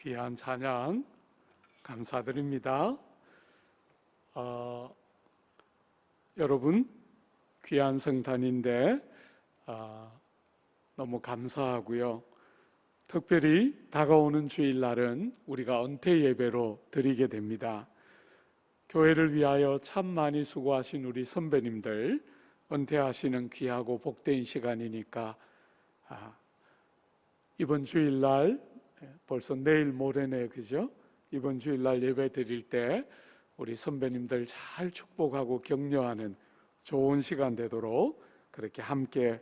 귀한 찬양 감사드립니다. 여러분 귀한 성탄인데 너무 감사하고요. 특별히 다가오는 주일날은 우리가 은퇴 예배로 드리게 됩니다. 교회를 위하여 참 많이 수고하신 우리 선배님들 은퇴하시는 귀하고 복된 시간이니까 이번 주일날 벌써 내일 모레네, 그죠? 이번 주일날 예배 드릴 때 우리 선배님들 잘 축복하고 격려하는 좋은 시간 되도록 그렇게 함께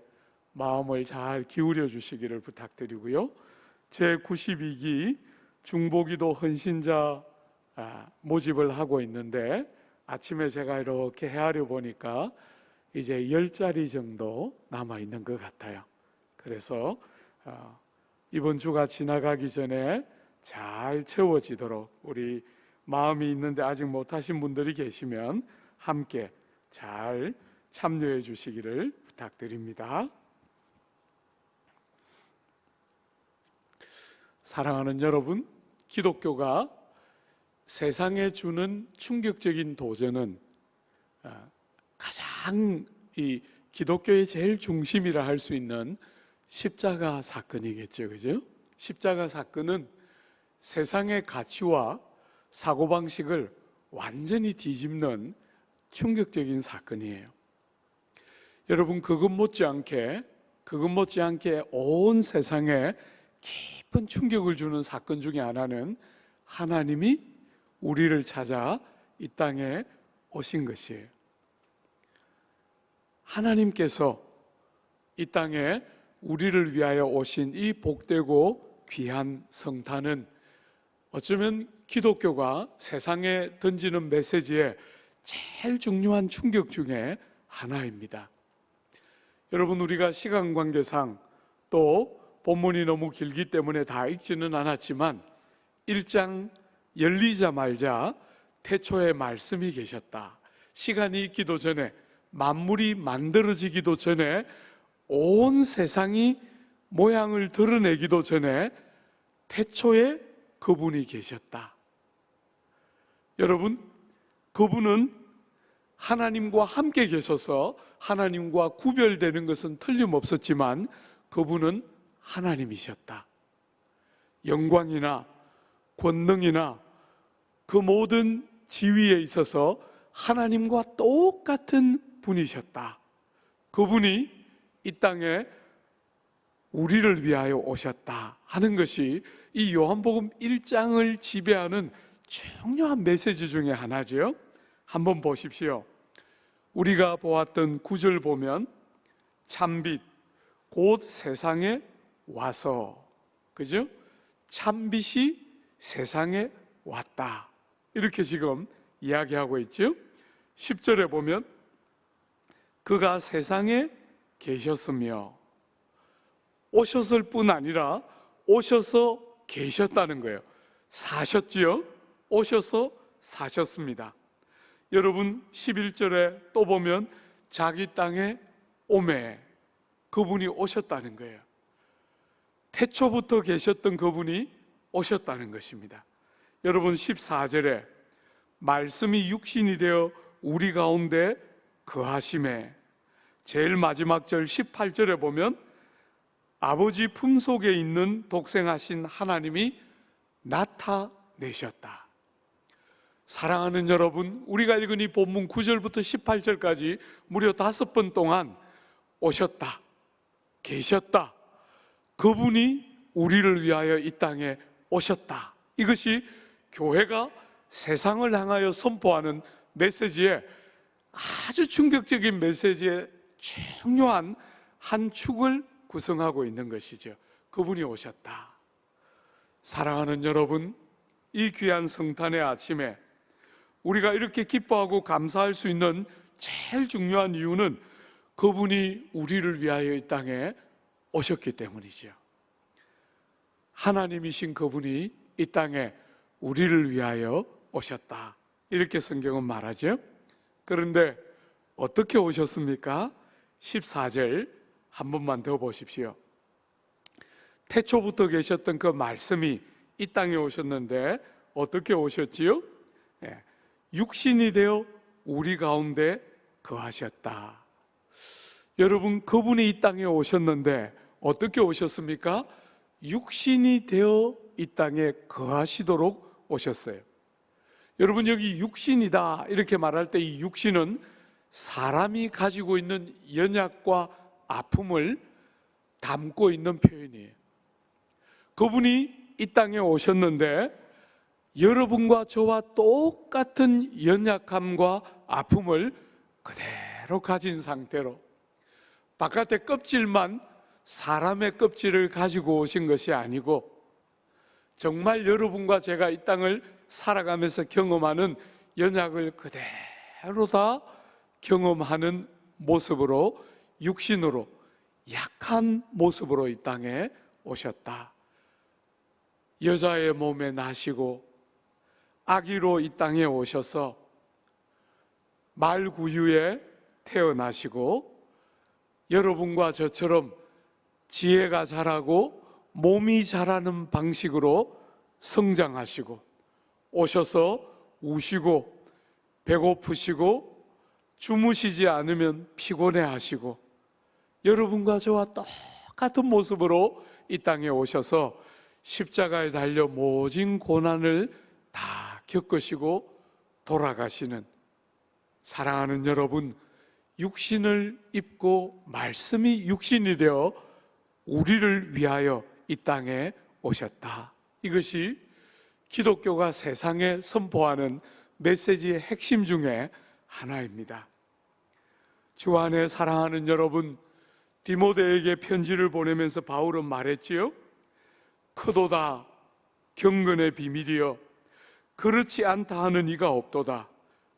마음을 잘 기울여 주시기를 부탁드리고요. 제92기 중보기도 헌신자 모집을 하고 있는데 아침에 제가 이렇게 헤아려 보니까 이제 10자리 정도 남아 있는 것 같아요. 그래서 이번 주가 지나가기 전에 잘 채워지도록 우리 마음이 있는데 아직 못하신 분들이 계시면 함께 잘 참여해 주시기를 부탁드립니다. 사랑하는 여러분, 기독교가 세상에 주는 충격적인 도전은 가장 이 기독교의 제일 중심이라 할 수 있는 십자가 사건이겠죠, 그죠? 십자가 사건은 세상의 가치와 사고방식을 완전히 뒤집는 충격적인 사건이에요. 여러분, 그것 못지않게 온 세상에 깊은 충격을 주는 사건 중에 하나는 하나님이 우리를 찾아 이 땅에 오신 것이에요. 하나님께서 이 땅에 우리를 위하여 오신 이 복되고 귀한 성탄은 어쩌면 기독교가 세상에 던지는 메시지의 제일 중요한 충격 중에 하나입니다. 여러분, 우리가 시간 관계상 또 본문이 너무 길기 때문에 다 읽지는 않았지만 1장 열리자마자 태초에 말씀이 계셨다. 시간이 있기도 전에, 만물이 만들어지기도 전에, 온 세상이 모양을 드러내기도 전에 태초에 그분이 계셨다. 여러분, 그분은 하나님과 함께 계셔서 하나님과 구별되는 것은 틀림없었지만 그분은 하나님이셨다. 영광이나 권능이나 그 모든 지위에 있어서 하나님과 똑같은 분이셨다. 그분이 이 땅에 우리를 위하여 오셨다 하는 것이 이 요한복음 1장을 지배하는 중요한 메시지 중에 하나죠. 한번 보십시오. 우리가 보았던 9절 보면 참빛 곧 세상에 와서, 그죠? 참빛이 세상에 왔다, 이렇게 지금 이야기하고 있죠. 10절에 보면 그가 세상에 계셨으며, 오셨을 뿐 아니라 오셔서 계셨다는 거예요. 사셨지요? 오셔서 사셨습니다. 여러분, 11절에 또 보면 자기 땅에 오매, 그분이 오셨다는 거예요. 태초부터 계셨던 그분이 오셨다는 것입니다. 여러분, 14절에 말씀이 육신이 되어 우리 가운데 거하심에, 제일 마지막 절 18절에 보면 아버지 품속에 있는 독생하신 하나님이 나타내셨다. 사랑하는 여러분, 우리가 읽은 이 본문 9절부터 18절까지 무려 5번 동안 오셨다, 계셨다, 그분이 우리를 위하여 이 땅에 오셨다, 이것이 교회가 세상을 향하여 선포하는 메시지의 아주 충격적인 메시지의 중요한 한 축을 구성하고 있는 것이죠. 그분이 오셨다. 사랑하는 여러분, 이 귀한 성탄의 아침에 우리가 이렇게 기뻐하고 감사할 수 있는 제일 중요한 이유는 그분이 우리를 위하여 이 땅에 오셨기 때문이죠. 하나님이신 그분이 이 땅에 우리를 위하여 오셨다, 이렇게 성경은 말하죠. 그런데 어떻게 오셨습니까? 14절 한 번만 더 보십시오. 태초부터 계셨던 그 말씀이 이 땅에 오셨는데 어떻게 오셨지요? 육신이 되어 우리 가운데 거하셨다. 여러분, 그분이 이 땅에 오셨는데 어떻게 오셨습니까? 육신이 되어 이 땅에 거하시도록 오셨어요. 여러분, 여기 육신이다 이렇게 말할 때 이 육신은 사람이 가지고 있는 연약과 아픔을 담고 있는 표현이에요. 그분이 이 땅에 오셨는데 여러분과 저와 똑같은 연약함과 아픔을 그대로 가진 상태로 바깥의 껍질만 사람의 껍질을 가지고 오신 것이 아니고 정말 여러분과 제가 이 땅을 살아가면서 경험하는 연약을 그대로 다 경험하는 모습으로, 육신으로, 약한 모습으로 이 땅에 오셨다. 여자의 몸에 나시고 아기로 이 땅에 오셔서 말구유에 태어나시고 여러분과 저처럼 지혜가 자라고 몸이 자라는 방식으로 성장하시고 오셔서 우시고 배고프시고 주무시지 않으면 피곤해 하시고 여러분과 저와 똑같은 모습으로 이 땅에 오셔서 십자가에 달려 모진 고난을 다 겪으시고 돌아가시는, 사랑하는 여러분, 육신을 입고 말씀이 육신이 되어 우리를 위하여 이 땅에 오셨다. 이것이 기독교가 세상에 선포하는 메시지의 핵심 중에 하나입니다. 주 안에 사랑하는 여러분, 디모데에게 편지를 보내면서 바울은 말했지요. 크도다 경건의 비밀이여 그렇지 않다 하는 이가 없도다.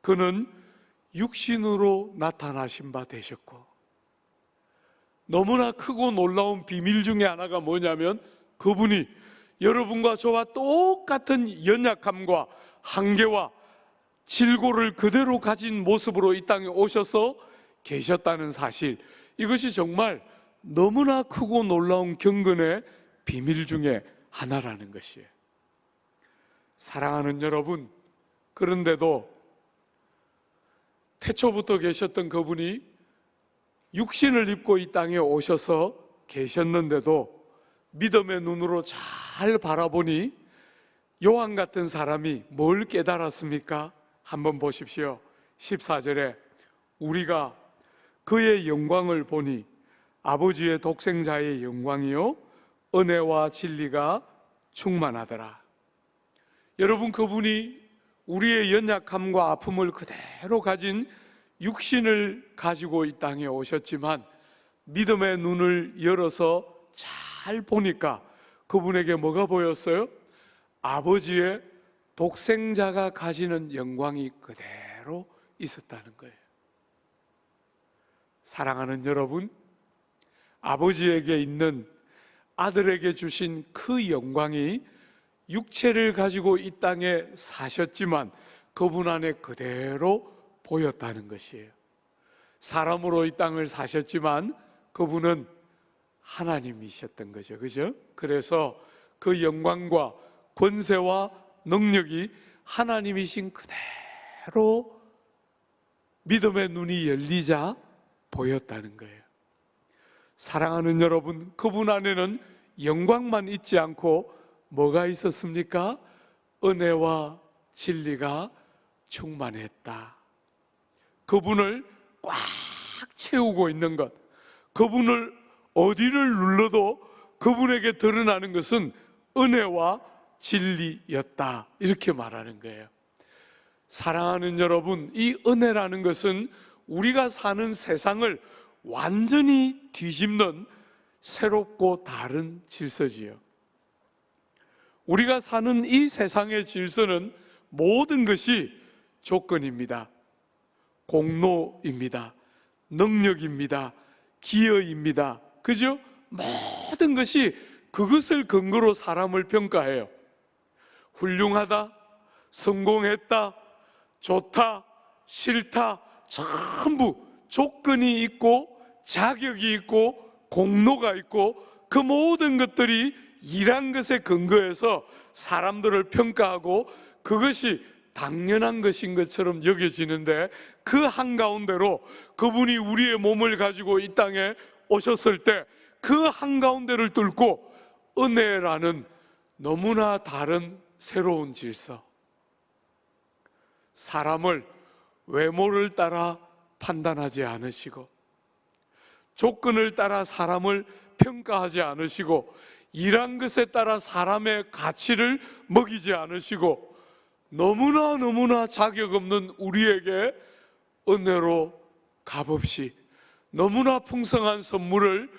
그는 육신으로 나타나신 바 되셨고, 너무나 크고 놀라운 비밀 중에 하나가 뭐냐면 그분이 여러분과 저와 똑같은 연약함과 한계와 질고를 그대로 가진 모습으로 이 땅에 오셔서 계셨다는 사실, 이것이 정말 너무나 크고 놀라운 경건의 비밀 중에 하나라는 것이에요. 사랑하는 여러분, 그런데도 태초부터 계셨던 그분이 육신을 입고 이 땅에 오셔서 계셨는데도 믿음의 눈으로 잘 바라보니 요한 같은 사람이 뭘 깨달았습니까? 한번 보십시오. 14절에 우리가 그의 영광을 보니 아버지의 독생자의 영광이요 은혜와 진리가 충만하더라. 여러분, 그분이 우리의 연약함과 아픔을 그대로 가진 육신을 가지고 이 땅에 오셨지만 믿음의 눈을 열어서 잘 보니까 그분에게 뭐가 보였어요? 아버지의 독생자가 가지는 영광이 그대로 있었다는 거예요. 사랑하는 여러분, 아버지에게 있는 아들에게 주신 그 영광이 육체를 가지고 이 땅에 사셨지만 그분 안에 그대로 보였다는 것이에요. 사람으로 이 땅을 사셨지만 그분은 하나님이셨던 거죠. 그죠? 그래서 그 영광과 권세와 능력이 하나님이신 그대로 믿음의 눈이 열리자 보였다는 거예요. 사랑하는 여러분, 그분 안에는 영광만 있지 않고 뭐가 있었습니까? 은혜와 진리가 충만했다. 그분을 꽉 채우고 있는 것, 그분을 어디를 눌러도 그분에게 드러나는 것은 은혜와 진리였다, 이렇게 말하는 거예요. 사랑하는 여러분, 이 은혜라는 것은 우리가 사는 세상을 완전히 뒤집는 새롭고 다른 질서지요. 우리가 사는 이 세상의 질서는 모든 것이 조건입니다. 공로입니다. 능력입니다. 기여입니다. 그죠? 모든 것이 그것을 근거로 사람을 평가해요. 훌륭하다, 성공했다, 좋다, 싫다, 전부 조건이 있고 자격이 있고 공로가 있고 그 모든 것들이 일한 것에 근거해서 사람들을 평가하고 그것이 당연한 것인 것처럼 여겨지는데, 그 한가운데로 그분이 우리의 몸을 가지고 이 땅에 오셨을 때 그 한가운데를 뚫고 은혜라는 너무나 다른 새로운 질서, 사람을 외모를 따라 판단하지 않으시고, 조건을 따라 사람을 평가하지 않으시고, 일한 것에 따라 사람의 가치를 먹이지 않으시고, 너무나 자격 없는 우리에게 은혜로 값없이 너무나 풍성한 선물을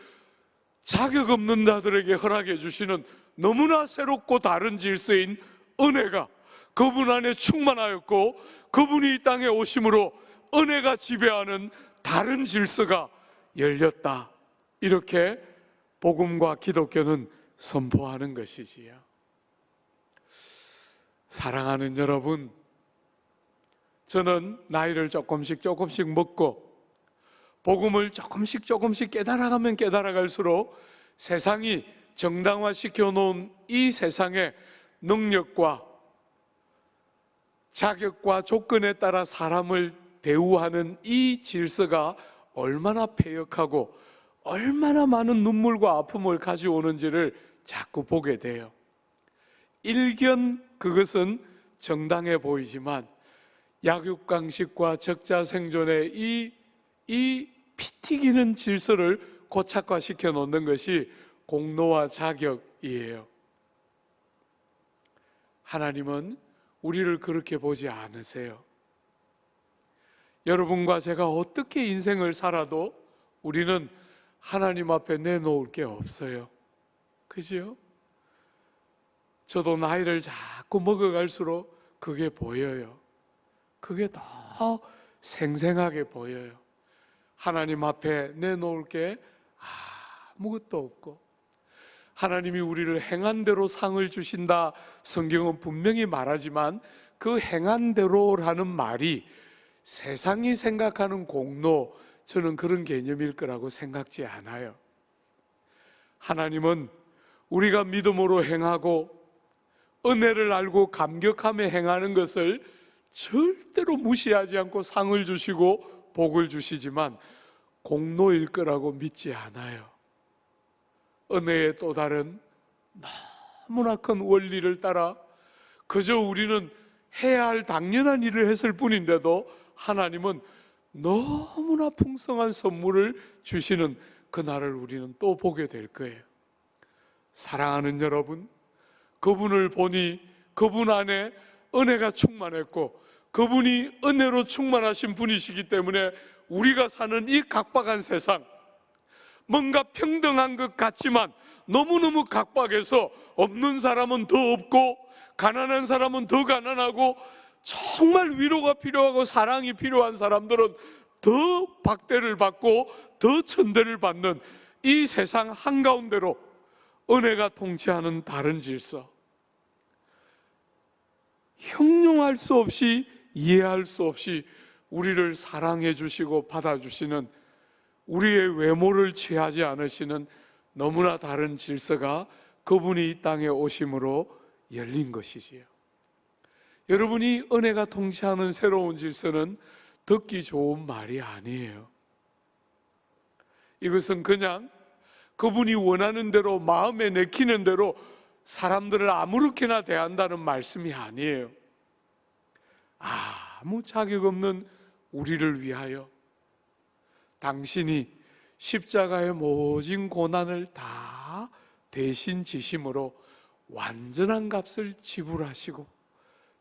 자격 없는 자들에게 허락해 주시는 너무나 새롭고 다른 질서인 은혜가 그분 안에 충만하였고, 그분이 이 땅에 오심으로 은혜가 지배하는 다른 질서가 열렸다. 이렇게 복음과 기독교는 선포하는 것이지요. 사랑하는 여러분, 저는 나이를 조금씩 먹고 복음을 조금씩 깨달아가면 깨달아갈수록 세상이 정당화시켜 놓은 이 세상의 능력과 자격과 조건에 따라 사람을 대우하는 이 질서가 얼마나 패역하고 얼마나 많은 눈물과 아픔을 가져오는지를 자꾸 보게 돼요. 일견 그것은 정당해 보이지만 약육강식과 적자생존의 이 피튀기는 질서를 고착화시켜 놓는 것이 공로와 자격이에요. 하나님은 우리를 그렇게 보지 않으세요. 여러분과 제가 어떻게 인생을 살아도 우리는 하나님 앞에 내놓을 게 없어요. 그죠? 저도 나이를 자꾸 먹어갈수록 그게 보여요. 그게 더 생생하게 보여요. 하나님 앞에 내놓을 게 아무것도 없고, 하나님이 우리를 행한 대로 상을 주신다, 성경은 분명히 말하지만 그 행한 대로라는 말이 세상이 생각하는 공로, 저는 그런 개념일 거라고 생각지 않아요. 하나님은 우리가 믿음으로 행하고 은혜를 알고 감격하며 행하는 것을 절대로 무시하지 않고 상을 주시고 복을 주시지만 공로일 거라고 믿지 않아요. 은혜의 또 다른 너무나 큰 원리를 따라 그저 우리는 해야 할 당연한 일을 했을 뿐인데도 하나님은 너무나 풍성한 선물을 주시는 그날을 우리는 또 보게 될 거예요. 사랑하는 여러분, 그분을 보니 그분 안에 은혜가 충만했고 그분이 은혜로 충만하신 분이시기 때문에 우리가 사는 이 각박한 세상, 뭔가 평등한 것 같지만 너무너무 각박해서 없는 사람은 더 없고 가난한 사람은 더 가난하고 정말 위로가 필요하고 사랑이 필요한 사람들은 더 박대를 받고 더 천대를 받는 이 세상 한가운데로 은혜가 통치하는 다른 질서, 형용할 수 없이 이해할 수 없이 우리를 사랑해 주시고 받아주시는, 우리의 외모를 취하지 않으시는 너무나 다른 질서가 그분이 이 땅에 오심으로 열린 것이지요. 여러분이 은혜가 통치하는 새로운 질서는 듣기 좋은 말이 아니에요. 이것은 그냥 그분이 원하는 대로 마음에 내키는 대로 사람들을 아무렇게나 대한다는 말씀이 아니에요. 아무 자격 없는 우리를 위하여 당신이 십자가의 모진 고난을 다 대신 지심으로 완전한 값을 지불하시고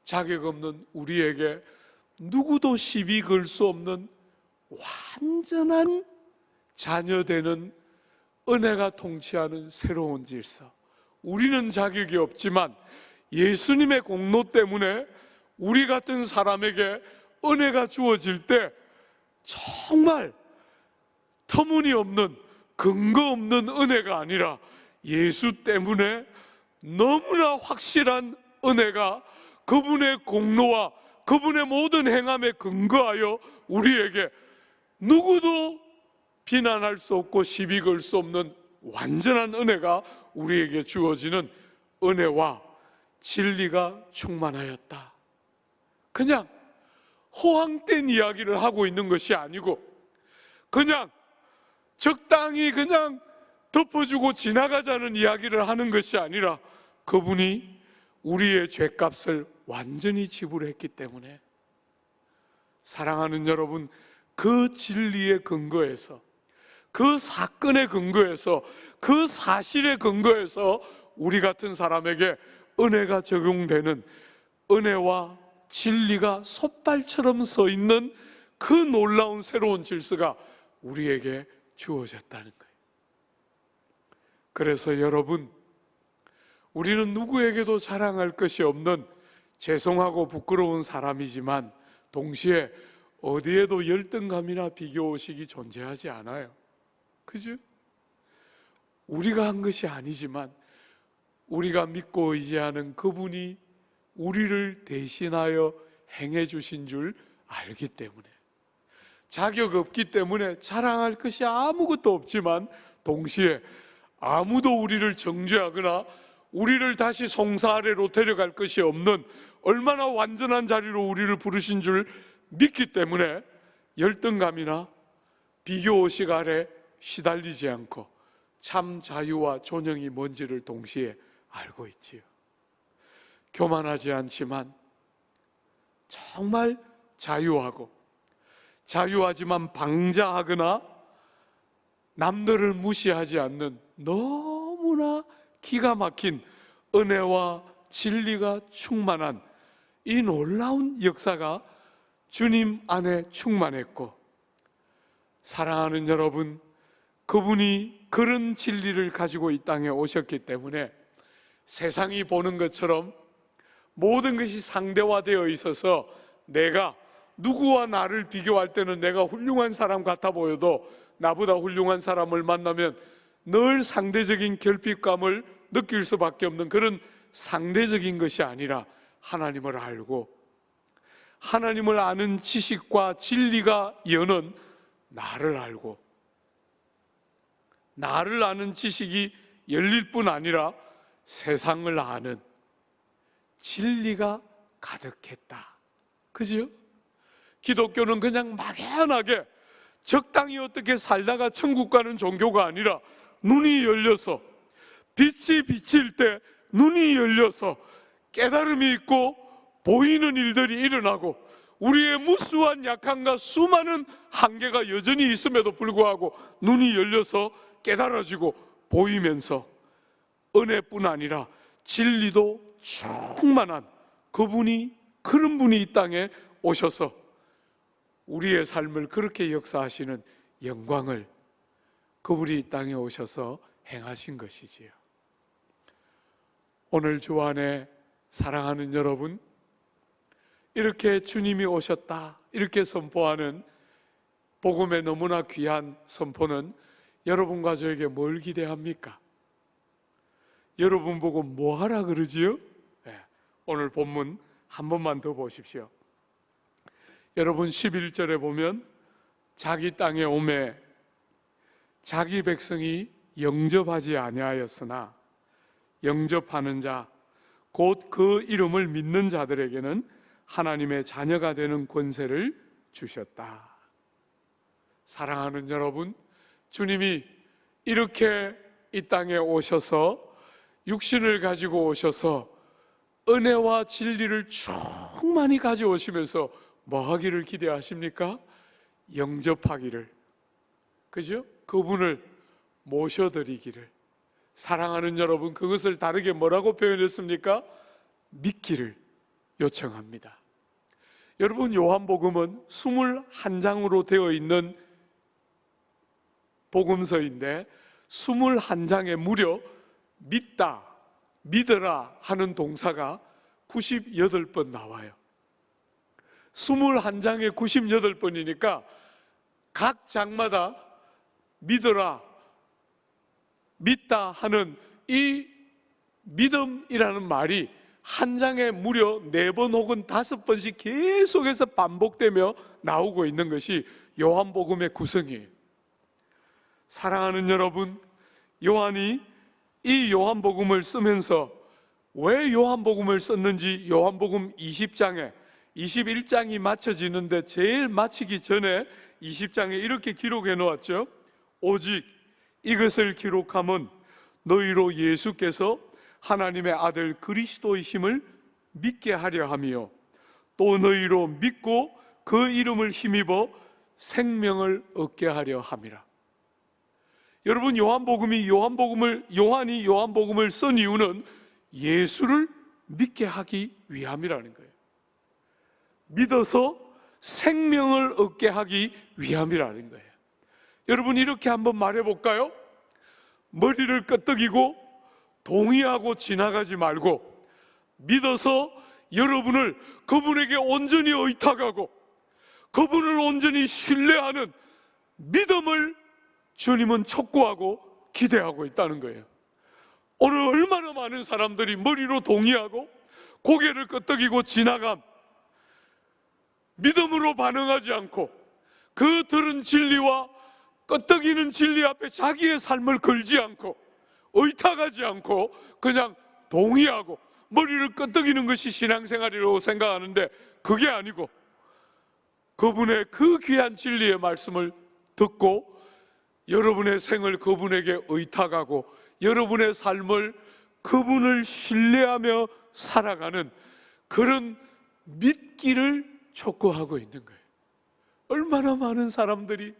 자격 없는 우리에게 누구도 시비 걸 수 없는 완전한 자녀되는 은혜가 통치하는 새로운 질서. 우리는 자격이 없지만 예수님의 공로 때문에 우리 같은 사람에게 은혜가 주어질 때 정말 터무니없는 근거 없는 은혜가 아니라 예수 때문에 너무나 확실한 은혜가 그분의 공로와 그분의 모든 행함에 근거하여 우리에게 누구도 비난할 수 없고 시비 걸 수 없는 완전한 은혜가 우리에게 주어지는 은혜와 진리가 충만하였다. 그냥 허황된 이야기를 하고 있는 것이 아니고 그냥 적당히 그냥 덮어주고 지나가자는 이야기를 하는 것이 아니라 그분이 우리의 죄값을 완전히 지불했기 때문에, 사랑하는 여러분, 그 진리의 근거에서, 그 사건의 근거에서, 그 사실의 근거에서 우리 같은 사람에게 은혜가 적용되는, 은혜와 진리가 솥발처럼 서 있는 그 놀라운 새로운 질서가 우리에게 주어졌다는 거예요. 그래서 여러분, 우리는 누구에게도 자랑할 것이 없는 죄송하고 부끄러운 사람이지만 동시에 어디에도 열등감이나 비교의식이 존재하지 않아요. 그죠? 우리가 한 것이 아니지만 우리가 믿고 의지하는 그분이 우리를 대신하여 행해 주신 줄 알기 때문에, 자격 없기 때문에 자랑할 것이 아무것도 없지만 동시에 아무도 우리를 정죄하거나 우리를 다시 송사 아래로 데려갈 것이 없는 얼마나 완전한 자리로 우리를 부르신 줄 믿기 때문에 열등감이나 비교의식 아래 시달리지 않고 참 자유와 존영이 뭔지를 동시에 알고 있지요. 교만하지 않지만 정말 자유하지만 방자하거나 남들을 무시하지 않는 너무나 기가 막힌 은혜와 진리가 충만한 이 놀라운 역사가 주님 안에 충만했고, 사랑하는 여러분, 그분이 그런 진리를 가지고 이 땅에 오셨기 때문에 세상이 보는 것처럼 모든 것이 상대화되어 있어서 내가 누구와 나를 비교할 때는 내가 훌륭한 사람 같아 보여도 나보다 훌륭한 사람을 만나면 늘 상대적인 결핍감을 느낄 수밖에 없는 그런 상대적인 것이 아니라 하나님을 알고 하나님을 아는 지식과 진리가 여는 나를 알고, 나를 아는 지식이 열릴 뿐 아니라 세상을 아는 진리가 가득했다. 그죠? 기독교는 그냥 막연하게 적당히 어떻게 살다가 천국 가는 종교가 아니라 눈이 열려서, 빛이 비칠 때 눈이 열려서 깨달음이 있고 보이는 일들이 일어나고 우리의 무수한 약함과 수많은 한계가 여전히 있음에도 불구하고 눈이 열려서 깨달아지고 보이면서 은혜뿐 아니라 진리도 충만한 그분이, 그런 분이 이 땅에 오셔서 우리의 삶을 그렇게 역사하시는 영광을 그분이 이 땅에 오셔서 행하신 것이지요. 오늘 주 안에 사랑하는 여러분, 이렇게 주님이 오셨다 이렇게 선포하는 복음의 너무나 귀한 선포는 여러분과 저에게 뭘 기대합니까? 여러분 보고 뭐 하라 그러지요? 네, 오늘 본문 한 번만 더 보십시오. 여러분 11절에 보면 자기 땅에 오매 자기 백성이 영접하지 아니하였으나 영접하는 자 곧 그 이름을 믿는 자들에게는 하나님의 자녀가 되는 권세를 주셨다. 사랑하는 여러분, 주님이 이렇게 이 땅에 오셔서 육신을 가지고 오셔서 은혜와 진리를 충만히 가져오시면서 뭐 하기를 기대하십니까? 영접하기를, 그죠? 그분을 모셔드리기를. 사랑하는 여러분, 그것을 다르게 뭐라고 표현했습니까? 믿기를 요청합니다. 여러분, 요한복음은 21장으로 되어 있는 복음서인데 21장에 무려 믿다, 믿어라 하는 동사가 98번 나와요. 21장에 98번이니까 각 장마다 믿어라, 믿다 하는 이 믿음이라는 말이 한 장에 무려 4번 혹은 5번씩 계속해서 반복되며 나오고 있는 것이 요한복음의 구성이에요. 사랑하는 여러분, 요한이 이 요한복음을 쓰면서 왜 요한복음을 썼는지 요한복음 20장에 21장이 마쳐지는데 제일 마치기 전에 20장에 이렇게 기록해 놓았죠. 오직 이것을 기록함은 너희로 예수께서 하나님의 아들 그리스도이심을 믿게 하려 함이요 또 너희로 믿고 그 이름을 힘입어 생명을 얻게 하려 함이라. 여러분, 요한이 요한복음을 쓴 이유는 예수를 믿게 하기 위함이라는 거예요. 믿어서 생명을 얻게 하기 위함이라는 거예요. 여러분, 이렇게 한번 말해 볼까요? 머리를 끄덕이고 동의하고 지나가지 말고 믿어서 여러분을 그분에게 온전히 의탁하고 그분을 온전히 신뢰하는 믿음을 주님은 촉구하고 기대하고 있다는 거예요. 오늘 얼마나 많은 사람들이 머리로 동의하고 고개를 끄덕이고 지나감, 믿음으로 반응하지 않고 그 들은 진리와 끄덕이는 진리 앞에 자기의 삶을 걸지 않고 의탁하지 않고 그냥 동의하고 머리를 끄덕이는 것이 신앙생활이라고 생각하는데 그게 아니고 그분의 그 귀한 진리의 말씀을 듣고 여러분의 생을 그분에게 의탁하고 여러분의 삶을 그분을 신뢰하며 살아가는 그런 믿기를 촉구하고 있는 거예요. 얼마나 많은 사람들이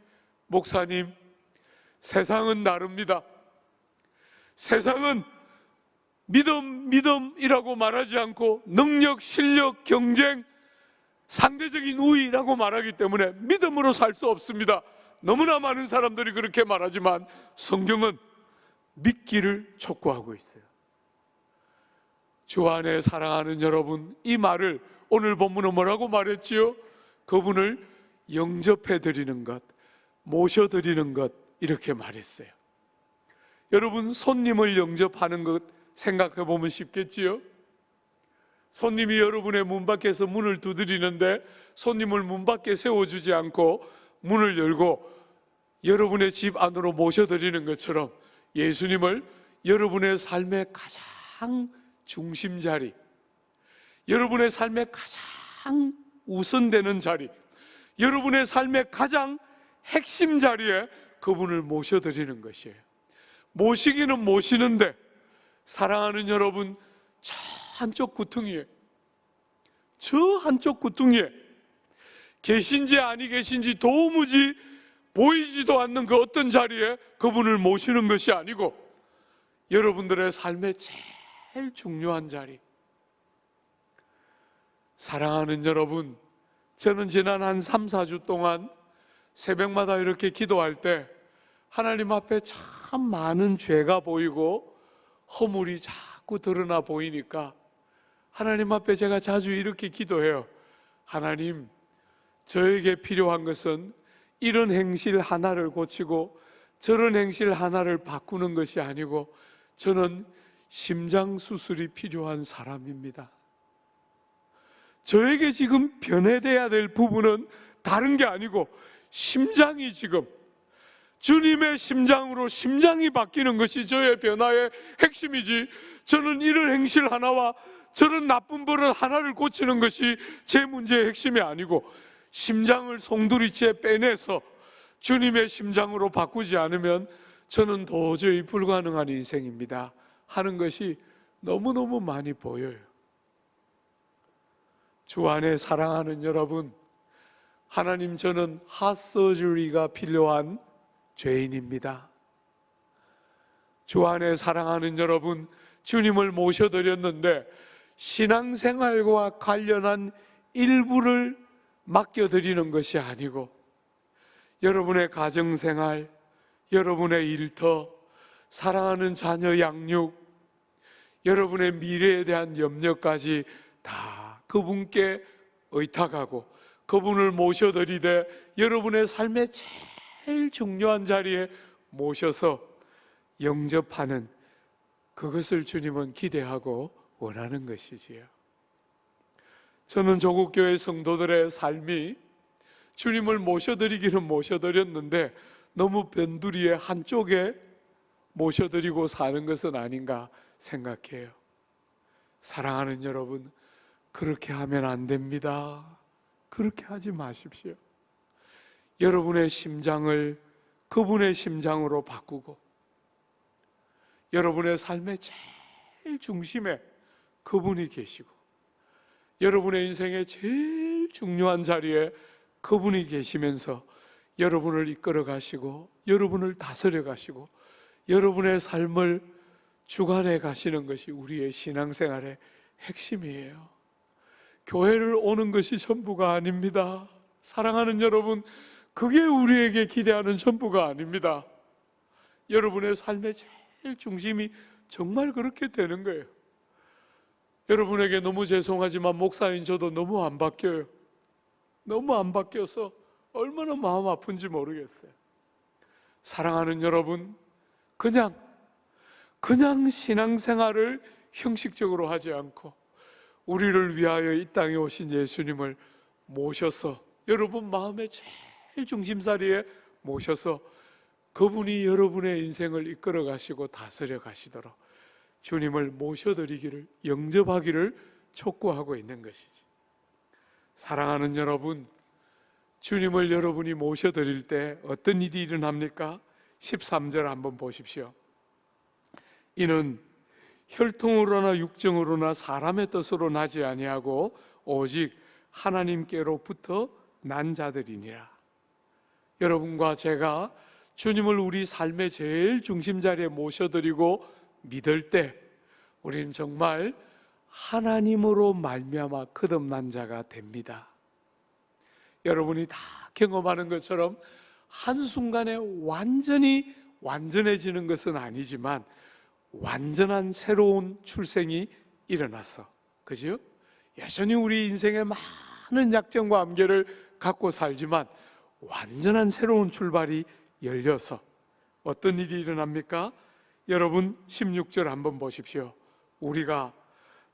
목사님, 세상은 다릅니다. 세상은 믿음이라고 말하지 않고 능력, 실력, 경쟁, 상대적인 우위라고 말하기 때문에 믿음으로 살 수 없습니다. 너무나 많은 사람들이 그렇게 말하지만 성경은 믿기를 촉구하고 있어요. 주 안에 사랑하는 여러분, 이 말을 오늘 본문은 뭐라고 말했지요? 그분을 영접해 드리는 것, 모셔드리는 것, 이렇게 말했어요. 여러분, 손님을 영접하는 것 생각해 보면 쉽겠지요? 손님이 여러분의 문 밖에서 문을 두드리는데 손님을 문 밖에 세워주지 않고 문을 열고 여러분의 집 안으로 모셔드리는 것처럼 예수님을 여러분의 삶의 가장 중심 자리, 여러분의 삶의 가장 우선되는 자리, 여러분의 삶의 가장 핵심 자리에 그분을 모셔드리는 것이에요. 모시기는 모시는데 사랑하는 여러분, 저 한쪽 구퉁이에, 저 한쪽 구퉁이에 계신지 아니 계신지 도무지 보이지도 않는 그 어떤 자리에 그분을 모시는 것이 아니고 여러분들의 삶의 제일 중요한 자리, 사랑하는 여러분, 저는 지난 한 3, 4주 동안 새벽마다 이렇게 기도할 때 하나님 앞에 참 많은 죄가 보이고 허물이 자꾸 드러나 보이니까 하나님 앞에 제가 자주 이렇게 기도해요. 하나님, 저에게 필요한 것은 이런 행실 하나를 고치고 저런 행실 하나를 바꾸는 것이 아니고 저는 심장 수술이 필요한 사람입니다. 저에게 지금 변해돼야 될 부분은 다른 게 아니고 심장이 지금 주님의 심장으로 심장이 바뀌는 것이 저의 변화의 핵심이지, 저는 이런 행실 하나와 저런 나쁜 버릇 하나를 고치는 것이 제 문제의 핵심이 아니고 심장을 송두리째 빼내서 주님의 심장으로 바꾸지 않으면 저는 도저히 불가능한 인생입니다 하는 것이 너무너무 많이 보여요. 주 안에 사랑하는 여러분, 하나님, 저는 핫서저리가 필요한 죄인입니다. 주 안에 사랑하는 여러분, 주님을 모셔드렸는데 신앙생활과 관련한 일부를 맡겨드리는 것이 아니고 여러분의 가정생활, 여러분의 일터, 사랑하는 자녀 양육, 여러분의 미래에 대한 염려까지 다 그분께 의탁하고 그분을 모셔드리되 여러분의 삶의 제일 중요한 자리에 모셔서 영접하는 그것을 주님은 기대하고 원하는 것이지요. 저는 조국교회 성도들의 삶이 주님을 모셔드리기는 모셔드렸는데 너무 변두리의 한쪽에 모셔드리고 사는 것은 아닌가 생각해요. 사랑하는 여러분, 그렇게 하면 안 됩니다. 그렇게 하지 마십시오. 여러분의 심장을 그분의 심장으로 바꾸고, 여러분의 삶의 제일 중심에 그분이 계시고, 여러분의 인생의 제일 중요한 자리에 그분이 계시면서 여러분을 이끌어 가시고, 여러분을 다스려 가시고, 여러분의 삶을 주관해 가시는 것이 우리의 신앙생활의 핵심이에요. 교회를 오는 것이 전부가 아닙니다. 사랑하는 여러분, 그게 우리에게 기대하는 전부가 아닙니다. 여러분의 삶의 제일 중심이 정말 그렇게 되는 거예요. 여러분에게 너무 죄송하지만 목사인 저도 너무 안 바뀌어요. 너무 안 바뀌어서 얼마나 마음 아픈지 모르겠어요. 사랑하는 여러분, 그냥 신앙생활을 형식적으로 하지 않고 우리를 위하여 이 땅에 오신 예수님을 모셔서, 여러분 마음의 제일 중심자리에 모셔서 그분이 여러분의 인생을 이끌어 가시고 다스려 가시도록 주님을 모셔드리기를, 영접하기를 촉구하고 있는 것이지. 사랑하는 여러분, 주님을 여러분이 모셔드릴 때 어떤 일이 일어납니까? 13절 한번 보십시오. 이는 혈통으로나 육정으로나 사람의 뜻으로 나지 아니하고 오직 하나님께로부터 난 자들이니라. 여러분과 제가 주님을 우리 삶의 제일 중심자리에 모셔드리고 믿을 때 우리는 정말 하나님으로 말미암아 거듭난 자가 됩니다. 여러분이 다 경험하는 것처럼 한순간에 완전히 완전해지는 것은 아니지만 완전한 새로운 출생이 일어나서, 그죠? 여전히 우리 인생에 많은 약점과 한계를 갖고 살지만 완전한 새로운 출발이 열려서 어떤 일이 일어납니까? 여러분 16절 한번 보십시오. 우리가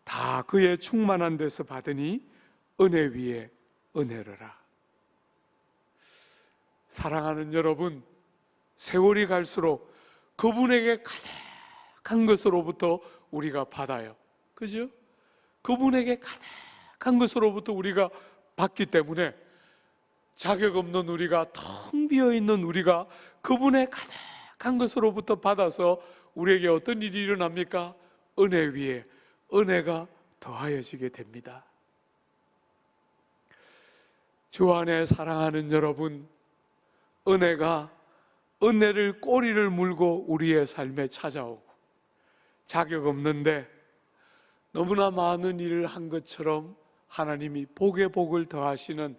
다 그의 충만한 데서 받으니 은혜 위에 은혜로라. 사랑하는 여러분, 세월이 갈수록 그분에게 가득한 것으로부터 우리가 받아요. 그죠? 그분에게 가득한 것으로부터 우리가 받기 때문에 자격 없는 우리가, 텅 비어있는 우리가 그분의 가득한 것으로부터 받아서 우리에게 어떤 일이 일어납니까? 은혜 위에 은혜가 더하여지게 됩니다. 주 안에 사랑하는 여러분, 은혜를 꼬리를 물고 우리의 삶에 찾아오고, 자격 없는데 너무나 많은 일을 한 것처럼 하나님이 복에 복을 더하시는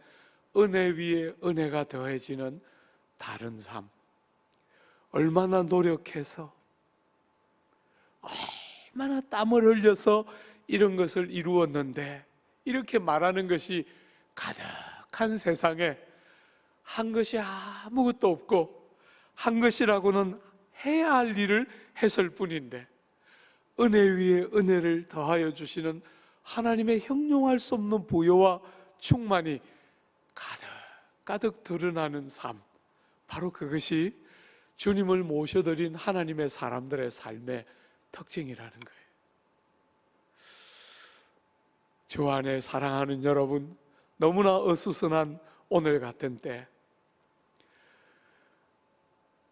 은혜 위에 은혜가 더해지는 다른 삶. 얼마나 노력해서, 얼마나 땀을 흘려서 이런 것을 이루었는데, 이렇게 말하는 것이 가득한 세상에 한 것이 아무것도 없고 한 것이라고는 해야 할 일을 했을 뿐인데, 은혜 위에 은혜를 더하여 주시는 하나님의 형용할 수 없는 보혈과 충만이 가득 드러나는 삶, 바로 그것이 주님을 모셔드린 하나님의 사람들의 삶의 특징이라는 거예요. 주 안에 사랑하는 여러분, 너무나 어수선한 오늘 같은 때,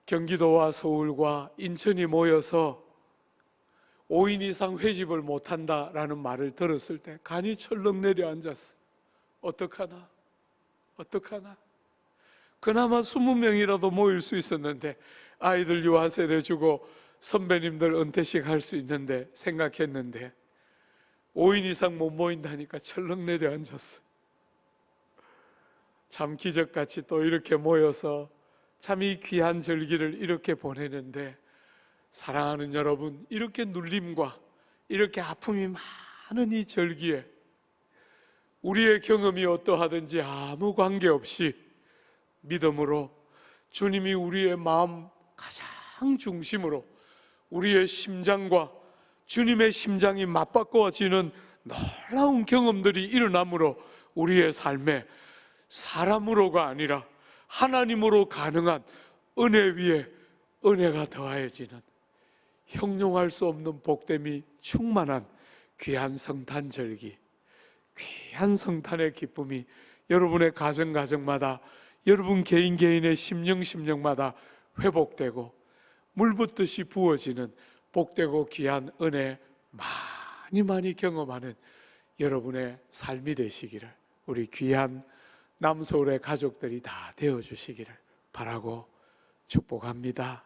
경기도와 서울과 인천이 모여서 5인 이상 회집을 못한다라는 말을 들었을 때 간이 철렁 내려앉았어. 어떡하나? 그나마 20명이라도 모일 수 있었는데, 아이들 유아세례 주고 선배님들 은퇴식 할 수 있는데 생각했는데 5인 이상 못 모인다니까 철렁 내려앉았어. 참 기적같이 또 이렇게 모여서 참 이 귀한 절기를 이렇게 보내는데, 사랑하는 여러분, 이렇게 눌림과 이렇게 아픔이 많은 이 절기에 우리의 경험이 어떠하든지 아무 관계없이 믿음으로 주님이 우리의 마음 가장 중심으로 우리의 심장과 주님의 심장이 맞바꿔지는 놀라운 경험들이 일어나므로 우리의 삶에 사람으로가 아니라 하나님으로 가능한 은혜 위에 은혜가 더하여지는 형용할 수 없는 복됨이 충만한 귀한 성탄절기, 귀한 성탄의 기쁨이 여러분의 가정마다, 여러분 개인의 심령마다 회복되고 물 붓듯이 부어지는 복되고 귀한 은혜 많이 경험하는 여러분의 삶이 되시기를, 우리 귀한 남서울의 가족들이 다 되어주시기를 바라고 축복합니다.